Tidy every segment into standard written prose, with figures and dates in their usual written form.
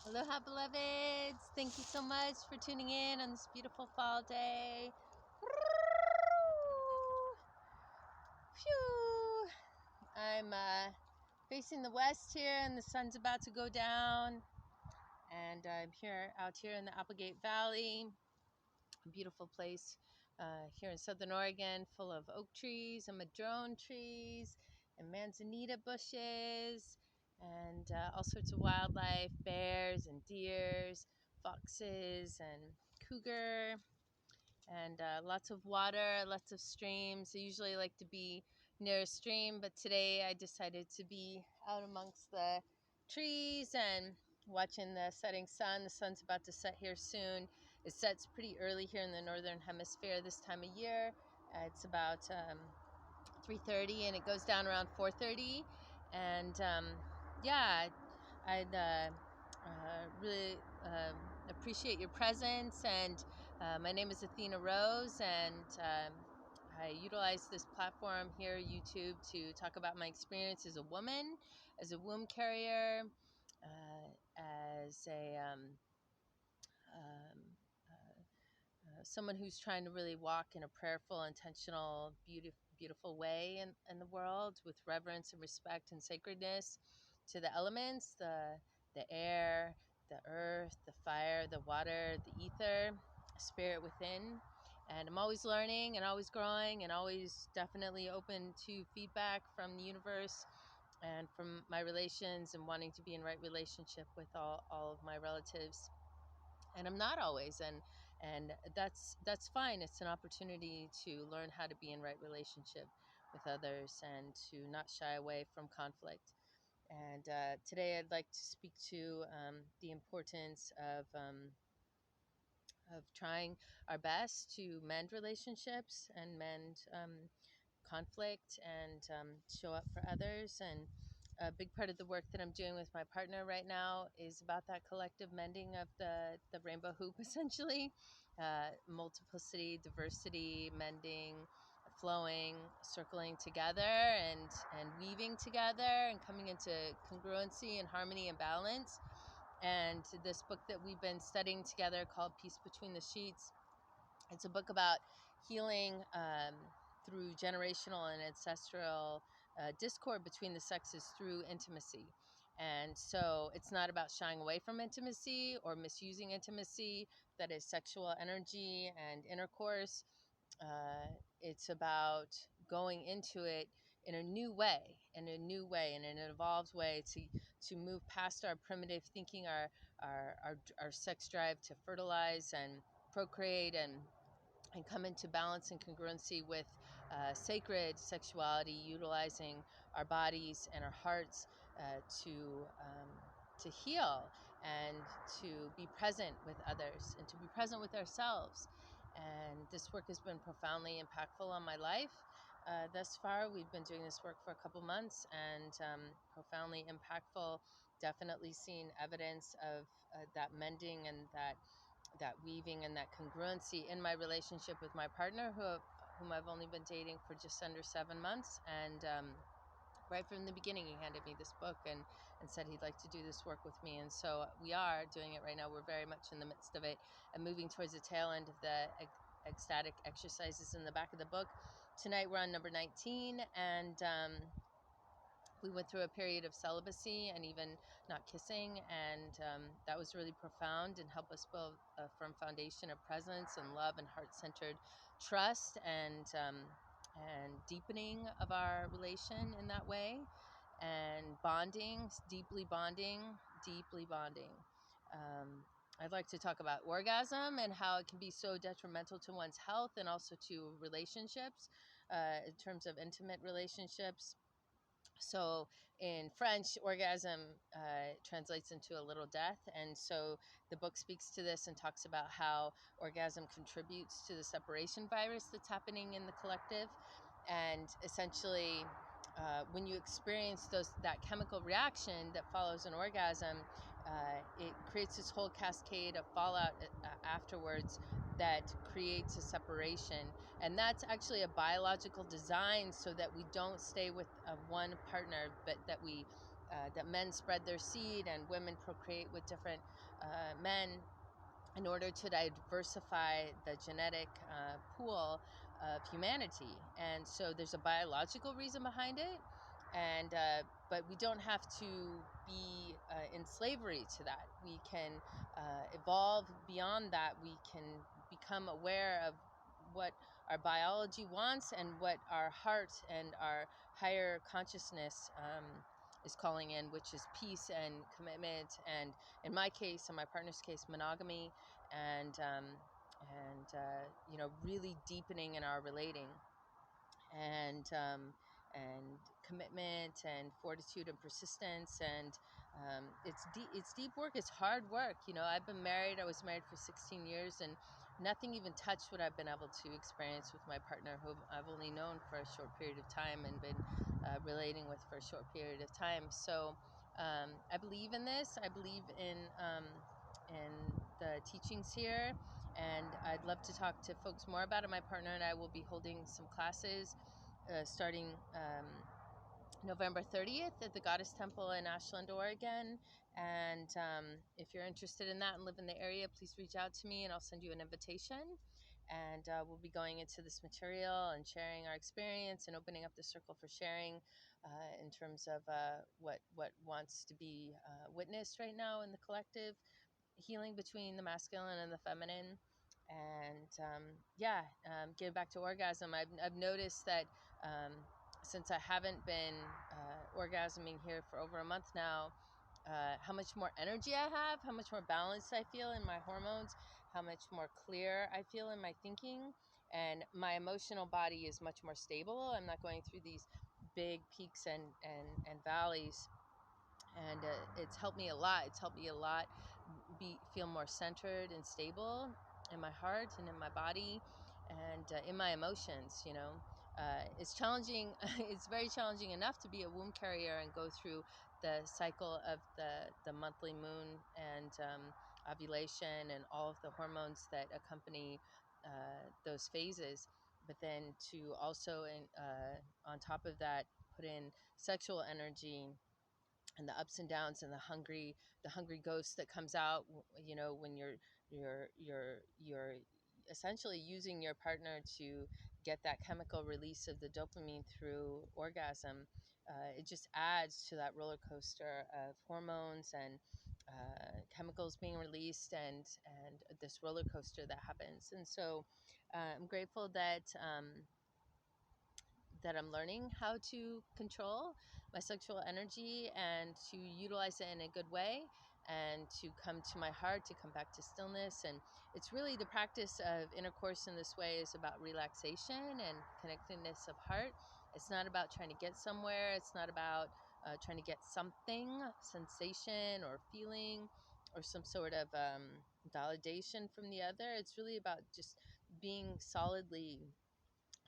Aloha, beloveds. Thank you so much for tuning in on this beautiful fall day. Phew. I'm facing the west here, and the sun's about to go down. And I'm out here in the Applegate Valley, a beautiful place here in Southern Oregon, full of oak trees and madrone trees and manzanita bushes and all sorts of wildlife, bears and deers, foxes and cougar, and lots of water, lots of streams. I usually like to be near a stream, but today I decided to be out amongst the trees and watching the setting sun. The sun's about to set here soon. It sets pretty early here in the northern hemisphere this time of year. It's about 3:30 and it goes down around 4:30. And yeah, I'd really appreciate your presence. And my name is Athena Rose, and I utilize this platform here, YouTube, to talk about my experience as a woman, as a womb carrier, as a someone who's trying to really walk in a prayerful, intentional, beautiful way in the world, with reverence and respect and sacredness to the elements, the air, the earth, the fire, the water, the ether, spirit within. And I'm always learning and always growing and always definitely open to feedback from the universe and from my relations, and wanting to be in right relationship with all of my relatives. And I'm not always, and that's fine. It's an opportunity to learn how to be in right relationship with others and to not shy away from conflict. And today I'd like to speak to the importance of trying our best to mend relationships and mend conflict, and show up for others. And a big part of the work that I'm doing with my partner right now is about that collective mending of the rainbow hoop, essentially. Multiplicity, diversity, mending, flowing, circling together, and weaving together, and coming into congruency and harmony and balance. And this book that we've been studying together, called Peace Between the Sheets, it's a book about healing through generational and ancestral discord between the sexes through intimacy. And so it's not about shying away from intimacy or misusing intimacy, that is sexual energy and intercourse. It's about going into it in a new way, and in an evolved way, to move past our primitive thinking, our sex drive to fertilize and procreate, and come into balance and congruency with sacred sexuality, utilizing our bodies and our hearts to heal and to be present with others and to be present with ourselves. And this work has been profoundly impactful on my life thus far. We've been doing this work for a couple months, and profoundly impactful. Definitely seen evidence of that mending and that weaving and that congruency in my relationship with my partner, whom I've only been dating for just under 7 months. And right from the beginning, he handed me this book and said he'd like to do this work with me. And so we are doing it right now. We're very much in the midst of it and moving towards the tail end of the ecstatic exercises in the back of the book. Tonight we're on number 19, and we went through a period of celibacy and even not kissing, and that was really profound and helped us build a firm foundation of presence and love and heart-centered trust, and deepening of our relation in that way, and bonding, deeply bonding. I'd like to talk about orgasm and how it can be so detrimental to one's health and also to relationships, in terms of intimate relationships. So in French, orgasm translates into a little death. And so the book speaks to this and talks about how orgasm contributes to the separation virus that's happening in the collective. And essentially, when you experience that chemical reaction that follows an orgasm, it creates this whole cascade of fallout afterwards that creates a separation. And that's actually a biological design, so that we don't stay with one partner, but that we that men spread their seed and women procreate with different men in order to diversify the genetic pool of humanity. And so there's a biological reason behind it, and but we don't have to be in slavery to that. We can evolve beyond that. We can become aware of what our biology wants and what our heart and our higher consciousness is calling in, which is peace and commitment, and in my case, in my partner's case, monogamy, and really deepening in our relating, and and commitment and fortitude and persistence, and it's deep work. It's hard work. I've been married. I was married for 16 years, and nothing even touched what I've been able to experience with my partner, who I've only known for a short period of time and been relating with for a short period of time. So I believe in this. I believe in the teachings here, and I'd love to talk to folks more about it. My partner and I will be holding some classes starting November 30th at the Goddess Temple in Ashland, Oregon. And if you're interested in that and live in the area, please reach out to me and I'll send you an invitation. And we'll be going into this material and sharing our experience and opening up the circle for sharing in terms of what wants to be witnessed right now in the collective, healing between the masculine and the feminine. And getting back to orgasm, I've noticed that since I haven't been orgasming here for over a month now, how much more energy I have, how much more balanced I feel in my hormones, how much more clear I feel in my thinking, and my emotional body is much more stable. I'm not going through these big peaks and valleys, and it's helped me a lot. It's helped me a lot feel more centered and stable in my heart and in my body, and in my emotions. It's challenging. It's very challenging enough to be a womb carrier and go through the cycle of the monthly moon and ovulation and all of the hormones that accompany those phases. But then to also, on top of that, put in sexual energy and the ups and downs and the hungry ghost that comes out, when you're essentially using your partner to get that chemical release of the dopamine through orgasm. It just adds to that roller coaster of hormones and chemicals being released, and this roller coaster that happens. And so I'm grateful that I'm learning how to control my sexual energy and to utilize it in a good way, and to come to my heart, to come back to stillness. And it's really the practice of intercourse in this way is about relaxation and connectedness of heart. It's not about trying to get somewhere. It's not about trying to get something, sensation or feeling, or some sort of validation from the other. It's really about just being solidly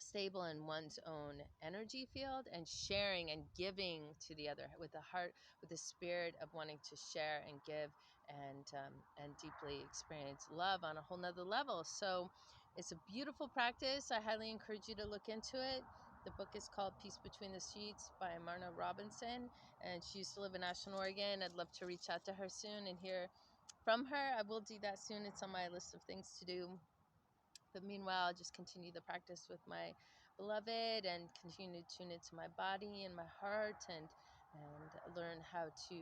stable in one's own energy field and sharing and giving to the other with the heart, with the spirit of wanting to share and give, and deeply experience love on a whole nother level. So it's a beautiful practice. I highly encourage you to look into it. The book is called Peace Between the Sheets by Marna Robinson, and she used to live in Ashland, Oregon. I'd love to reach out to her soon and hear from her. I will do that soon. It's on my list of things to do. But meanwhile, I'll just continue the practice with my beloved and continue to tune into my body and my heart, and learn how to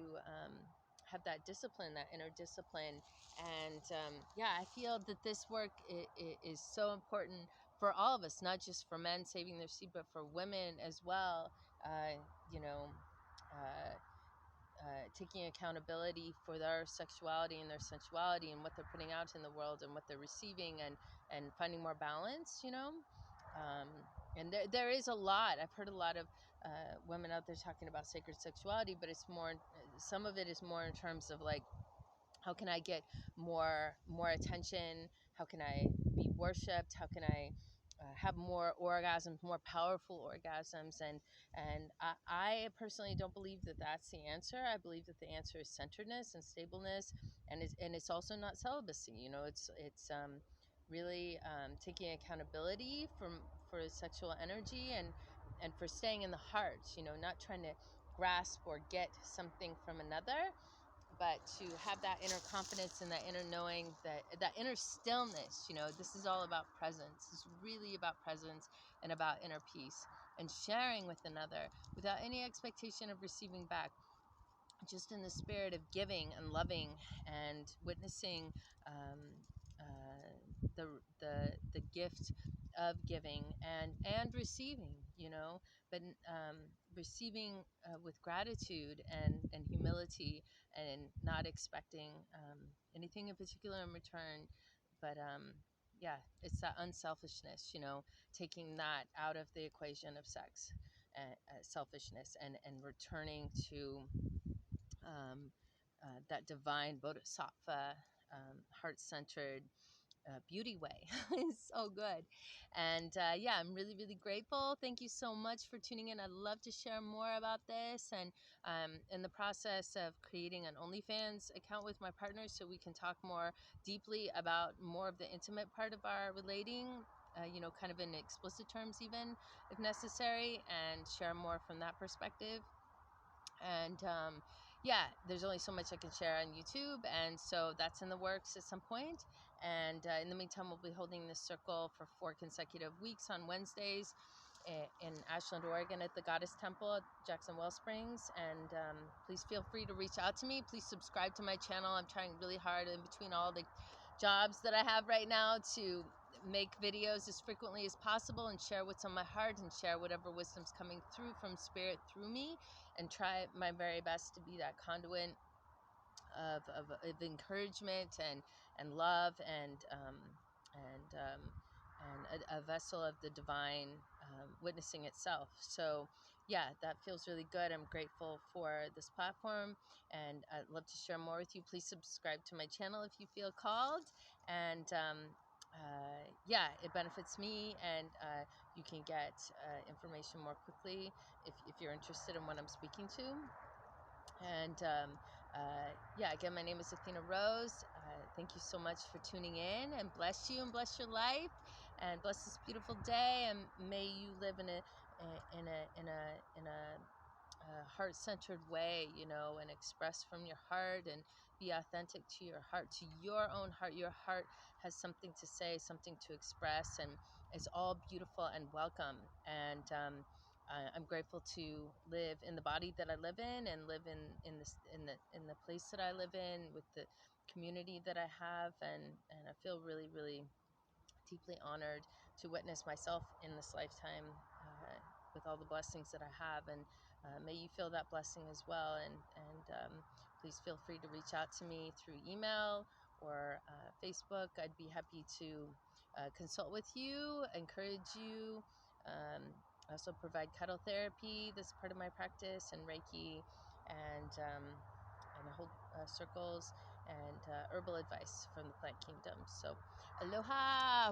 have that discipline, that inner discipline. And I feel that this work is so important for all of us, not just for men saving their seed, but for women as well. Uh, you know, uh, taking accountability for their sexuality and their sensuality and what they're putting out in the world and what they're receiving, and finding more balance, and there is a lot. I've heard a lot of women out there talking about sacred sexuality, but it's more, some of it is more in terms of like, how can I get more attention? How can I be worshipped? How can I have more orgasms, more powerful orgasms? And I personally don't believe that that's the answer. I believe that the answer is centeredness and stableness, and it's also not celibacy. It's really taking accountability for sexual energy, and for staying in the heart. Not trying to grasp or get something from another, but to have that inner confidence and that inner knowing, that inner stillness. This is all about presence. It's really about presence and about inner peace and sharing with another without any expectation of receiving back, just in the spirit of giving and loving and witnessing um, uh, the gift of giving and receiving, but receiving with gratitude and humility, and not expecting anything in particular in return, but yeah, it's that unselfishness, taking that out of the equation of sex, selfishness, and returning to um, that divine bodhisattva, heart-centered beauty way. It's so good. And yeah, I'm really, really grateful. Thank you so much for tuning in. I'd love to share more about this, and in the process of creating an OnlyFans account with my partner so we can talk more deeply about more of the intimate part of our relating, kind of in explicit terms even, if necessary, and share more from that perspective. And yeah, there's only so much I can share on YouTube, and so that's in the works at some point. And in the meantime, we'll be holding this circle for 4 consecutive weeks on Wednesdays in Ashland, Oregon, at the Goddess Temple at Jackson Wellsprings. And please feel free to reach out to me. Please subscribe to my channel. I'm trying really hard in between all the jobs that I have right now to make videos as frequently as possible and share what's on my heart and share whatever wisdom's coming through from spirit through me, and try my very best to be that conduit of encouragement and love, and a vessel of the divine, witnessing itself. So yeah, that feels really good. I'm grateful for this platform, and I'd love to share more with you. Please subscribe to my channel if you feel called. And yeah, it benefits me, and you can get information more quickly if you're interested in what I'm speaking to. And yeah, again, my name is Athena Rose. Thank you so much for tuning in, and bless you and bless your life, and bless this beautiful day. And may you live in a heart-centered way, and express from your heart, and be authentic to your heart, to your own heart. Your heart has something to say, something to express, and it's all beautiful and welcome. And I'm grateful to live in the body that I live in, and live in the place that I live in, with the community that I have, and I feel really, really deeply honored to witness myself in this lifetime, with all the blessings that I have. And may you feel that blessing as well. And please feel free to reach out to me through email or Facebook. I'd be happy to consult with you, encourage you. I also provide cuddle therapy. This is part of my practice, and Reiki, and I hold circles and herbal advice from the plant kingdom. So aloha.